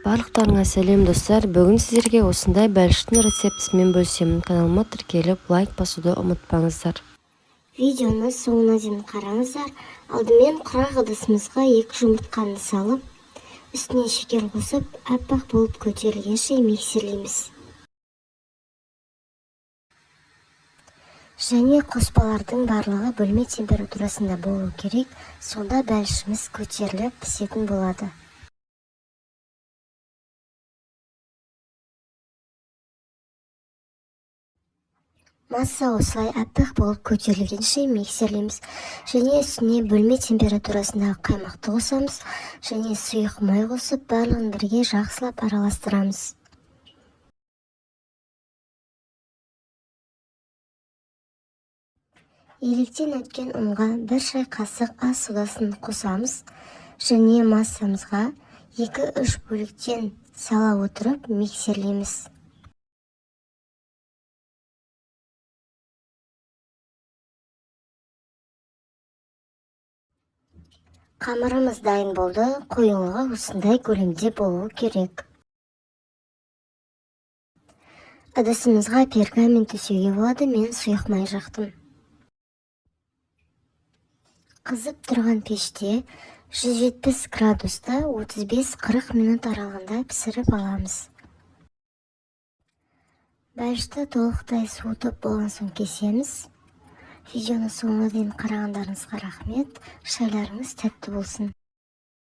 Барлықтарыңа сәлем достар. Бүгін сіздерге осындай бәліштің рецептісімен бөлісемін. Каналыма тіркеліп лайк басуды ұмытпаңыздар. Видеоны соңына дейін қараңыздар. Алдымен құрақ ыдысымызға 2 жұмыртқаны салып, үстіне шекер қосып, аппақ болып көтерілгенше миксерлейміз. Және қоспалардың барлығы бөлме температурасында болу керек, сонда бәлішіміз көтеріліп пісетін болады. Масса осылай аппақ болып көтерілгенше миксерлейміз. Және үстіне бөлме температурасындағы қаймақты қосамыз. Және сұйық май қосып, барлығын бірге жақсылап араластырамыз. Електен өткен ұнға 1 шай қасық ас содасын қосамыз. Және массамызға 2-3 бөліктен сала отырып миксерлейміз. Қамырымыз дайын болды. Қоюлығы осындай көлемде болу керек. Ыдысымызға пергамент төсеуге болады. Мен сұйық май жақтым. Қызып тұрған пеште 170 градуста 35-40 минут аралығында пісіріп аламыз. Бәлішті толықтай суытып болған соң кесеміз. Видеоны соңына дейін қарағандарыңызға рахмет. Шайларыңыз тәтті болсын.